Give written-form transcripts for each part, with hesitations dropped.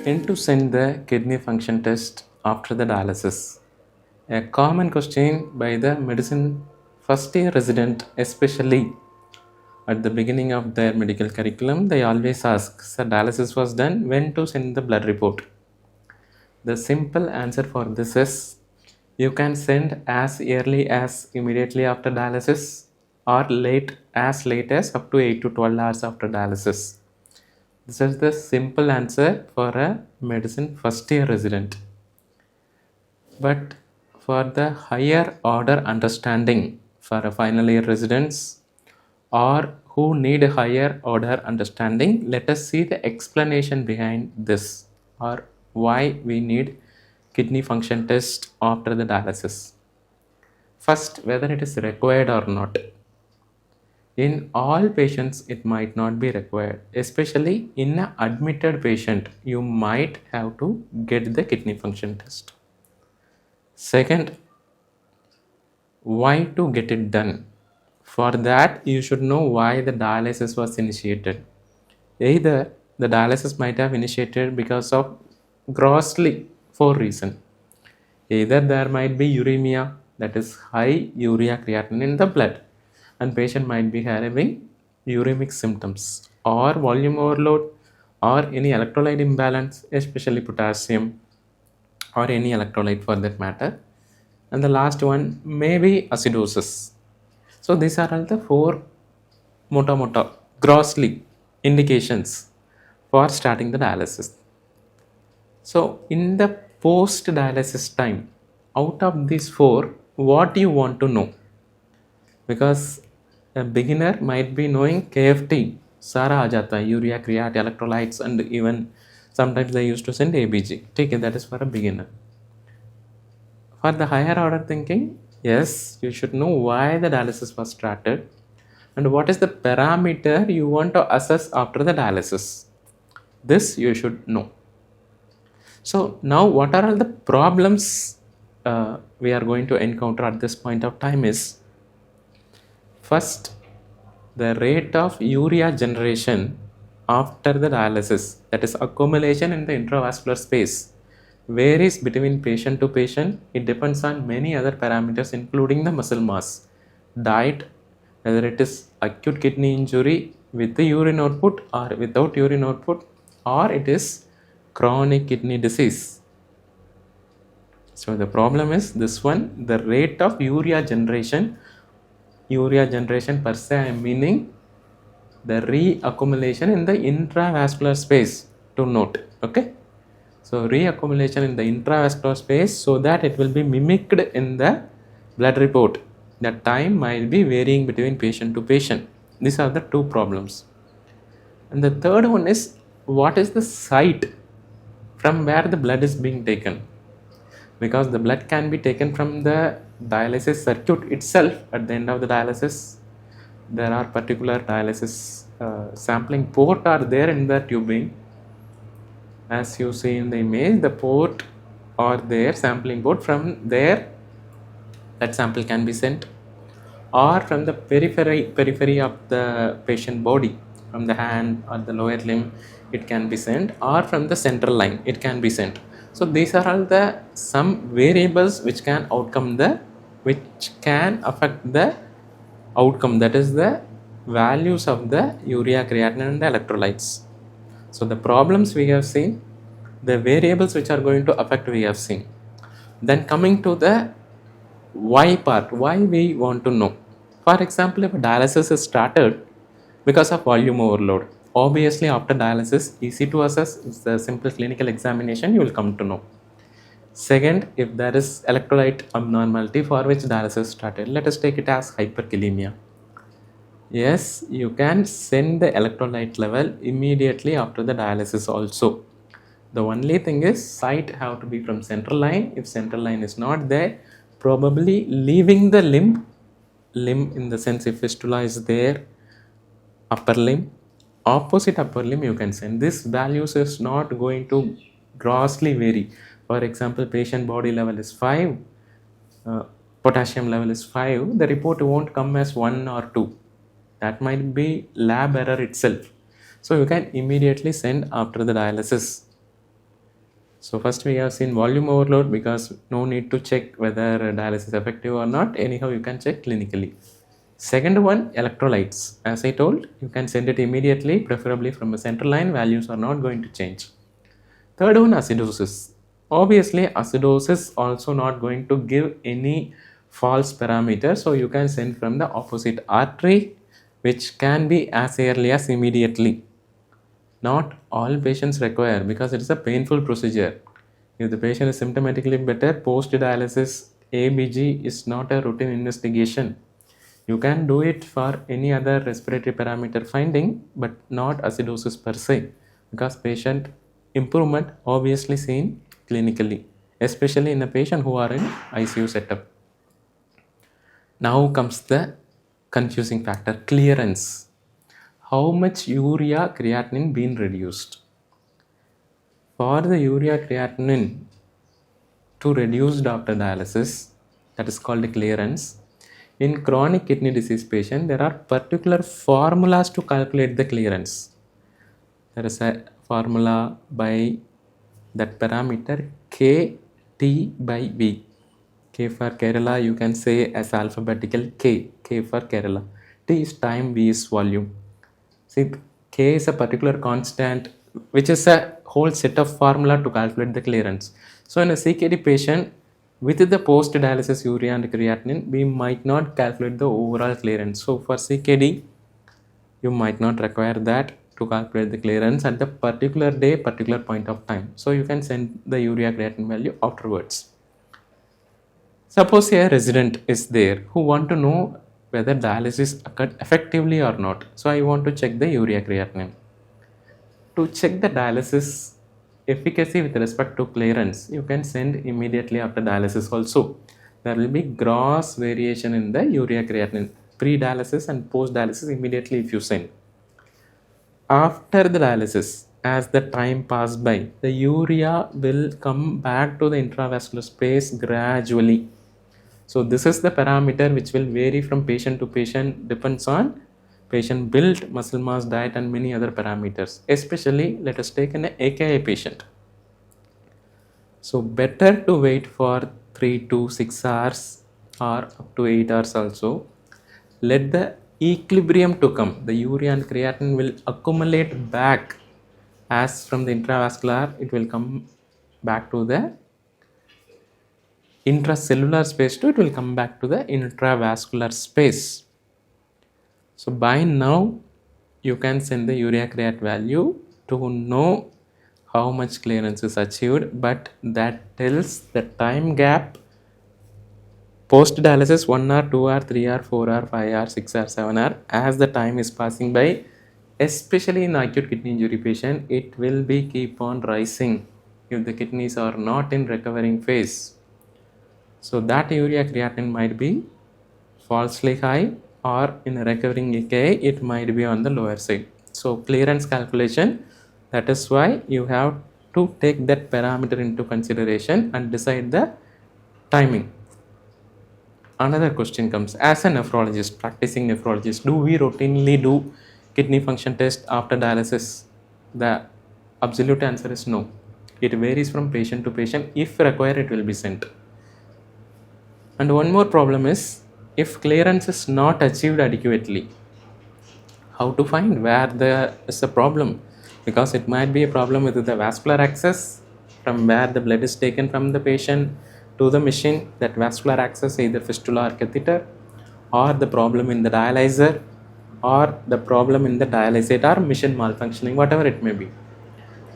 When to send the kidney function test after the dialysis? A common question by the medicine first year resident, especially at the beginning of their medical curriculum, they always ask, "Sir, dialysis was done, when to send the blood report?" The simple answer for this is you can send as early as immediately after dialysis or late as up to 8 to 12 hours after dialysis. This is the simple answer for a medicine first year resident. But for the higher order understanding for a final year residents or who need a higher order understanding, let us see the explanation behind this or why we need kidney function test after the dialysis. First, whether it is required or not. In all patients, it might not be required. Especially in an admitted patient, you might have to get the kidney function test. Second, why to get it done? For that, you should know why the dialysis was initiated. Either the dialysis might have initiated because of grossly 4 reasons. Either there might be uremia, that is high urea creatinine in the blood, and patient might be having uremic symptoms, or volume overload, or any electrolyte imbalance, especially potassium, or any electrolyte for that matter. And the last one may be acidosis. So these are all the 4 mota grossly indications for starting the dialysis. So in the post dialysis time, out of these 4, what you want to know? Because a beginner might be knowing KFT, Sara aa jata hai, urea, creat, electrolytes, and even sometimes they used to send ABG. Take it, that is for a beginner. For the higher order thinking, yes, you should know why the dialysis was started and what is the parameter you want to assess after the dialysis. This you should know. So now what are all the problems we are going to encounter at this point of time is, first, the rate of urea generation after the dialysis, that is accumulation in the intravascular space, varies between patient to patient. It depends on many other parameters including the muscle mass, diet, whether it is acute kidney injury with the urine output or without urine output, or it is chronic kidney disease. So the problem is this one, the rate of urea generation per se, I am meaning the reaccumulation in the intravascular space, to note. Okay, so reaccumulation in the intravascular space, so that it will be mimicked in the blood report. That time might be varying between patient to patient. These are the 2 problems. And the third one is, what is the site from where the blood is being taken? Because the blood can be taken from the dialysis circuit itself at the end of the dialysis. There are particular dialysis sampling port are there in the tubing. As you see in the image, the port or their sampling port, from there that sample can be sent, or from the periphery of the patient body, from the hand or the lower limb it can be sent, or from the central line it can be sent. So these are all the some variables which can affect the outcome, that is the values of the urea, creatinine and the electrolytes. So the problems we have seen, the variables which are going to affect we have seen. Then coming to the why part, why we want to know. For example, if dialysis is started because of volume overload, obviously after dialysis, easy to assess, it's a simple clinical examination, you will come to know. Second, if there is electrolyte abnormality for which dialysis started, let us take it as hyperkalemia. Yes, you can send the electrolyte level immediately after the dialysis also. The only thing is, site have to be from central line. If central line is not there, probably leaving the limb in the sense if fistula is there, upper limb, opposite upper limb you can send. This values is not going to grossly vary. For example, patient body level is 5, potassium level is 5, the report won't come as 1 or 2. That might be lab error itself. So you can immediately send after the dialysis. So first we have seen volume overload because no need to check whether dialysis is effective or not. Anyhow, you can check clinically. Second one, electrolytes. As I told, you can send it immediately, preferably from a central line. Values are not going to change. Third one, acidosis. Obviously, acidosis also not going to give any false parameter. So you can send from the opposite artery, which can be as early as immediately. Not all patients require, because it is a painful procedure. If the patient is symptomatically better, post-dialysis ABG is not a routine investigation. You can do it for any other respiratory parameter finding, but not acidosis per se, because patient improvement obviously seen clinically, especially in a patient who are in ICU setup. Now comes the confusing factor, clearance. How much urea creatinine been reduced? For the urea creatinine to reduced after dialysis, that is called clearance. In chronic kidney disease patient, there are particular formulas to calculate the clearance. There is a formula by that parameter Kt by V. K for Kerala, you can say as alphabetical K for Kerala. T is time, V is volume. See, K is a particular constant, which is a whole set of formula to calculate the clearance. So in a CKD patient, with the post-dialysis urea and creatinine, we might not calculate the overall clearance. So for CKD, you might not require that to calculate the clearance at the particular day, particular point of time. So you can send the urea creatinine value afterwards. Suppose a resident is there who want to know whether dialysis occurred effectively or not. So I want to check the urea creatinine. To check the dialysis efficacy with respect to clearance, you can send immediately after dialysis also. There will be gross variation in the urea creatinine, pre-dialysis and post-dialysis immediately if you send. After the dialysis, as the time passes by, the urea will come back to the intravascular space gradually. So this is the parameter which will vary from patient to patient, depends on patient build, muscle mass, diet and many other parameters. Especially let us take an AKI patient. So better to wait for 3 to 6 hours or up to 8 hours also. Let the equilibrium to come. The urea and creatinine will accumulate back as from the intravascular, it will come back to the intracellular space too, it will come back to the intravascular space. So by now, you can send the urea creat value to know how much clearance is achieved, but that tells the time gap post dialysis 1 hour, 2 hour, 3 hour, 4 hour, 5 hour, 6 hour, 7 hour. As the time is passing by, especially in acute kidney injury patient, it will be keep on rising if the kidneys are not in recovering phase. So that urea creatinine might be falsely high, or in a recovering AKI it might be on the lower side. So clearance calculation, that is why you have to take that parameter into consideration and decide the timing. Another question comes, as a nephrologist, practicing nephrologist, do we routinely do kidney function test after dialysis? The absolute answer is no. It varies from patient to patient. If required, it will be sent. And one more problem is, if clearance is not achieved adequately, how to find where there is a problem? Because it might be a problem with the vascular access, from where the blood is taken from the patient to the machine, that vascular access, either fistula or catheter, or the problem in the dialyzer, or the problem in the dialysate or machine malfunctioning, whatever it may be.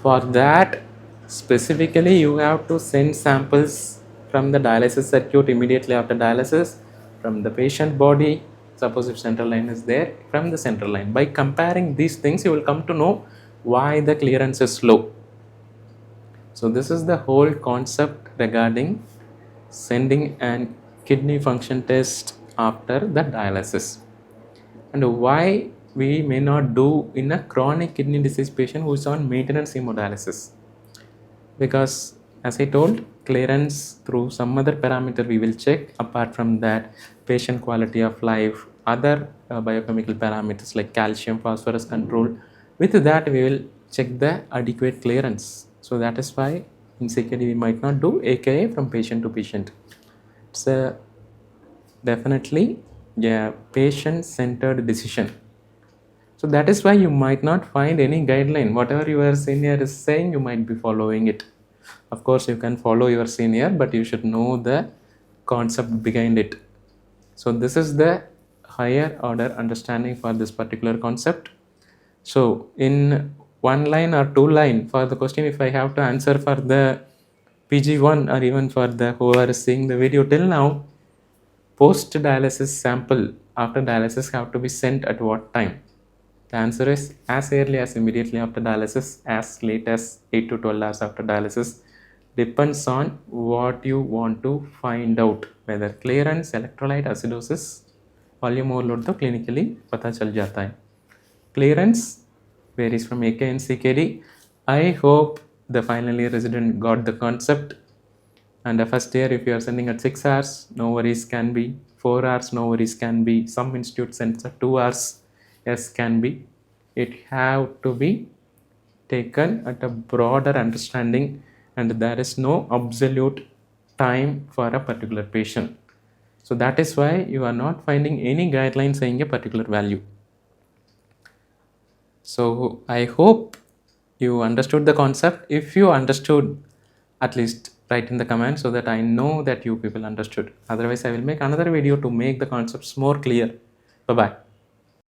For that, specifically you have to send samples from the dialysis circuit immediately after dialysis, from the patient body, suppose if central line is there, from the central line. By comparing these things, you will come to know why the clearance is low. So this is the whole concept regarding sending an kidney function test after the dialysis, and why we may not do in a chronic kidney disease patient who is on maintenance hemodialysis. Because as I told, clearance through some other parameter we will check. Apart from that, patient quality of life, other biochemical parameters like calcium, phosphorus control. With that, we will check the adequate clearance. So that is why In CKD, we might not do AKA from patient to patient. It's a definitely a patient-centered decision. So that is why you might not find any guideline. Whatever your senior is saying, you might be following it. Of course, you can follow your senior, but you should know the concept behind it. So this is the higher order understanding for this particular concept. So in one line or two line for the question, if I have to answer for the PG1 or even for the whoever is seeing the video till now, post dialysis sample after dialysis have to be sent at what time? The answer is as early as immediately after dialysis, as late as 8 to 12 hours after dialysis. Depends on what you want to find out, whether clearance, electrolyte, acidosis, volume overload तो clinically पता चल जाता है. Clearance varies from AK and CKD. I hope the final year resident got the concept. And the first year, if you are sending at 6 hours, no worries can be. 4 hours, no worries can be. Some institute sends at 2 hours, yes can be. It have to be taken at a broader understanding, and there is no absolute time for a particular patient. So that is why you are not finding any guidelines saying a particular value. So I hope you understood the concept. If you understood, at least write in the comments so that I know that you people understood. Otherwise, I will make another video to make the concepts more clear. Bye-bye.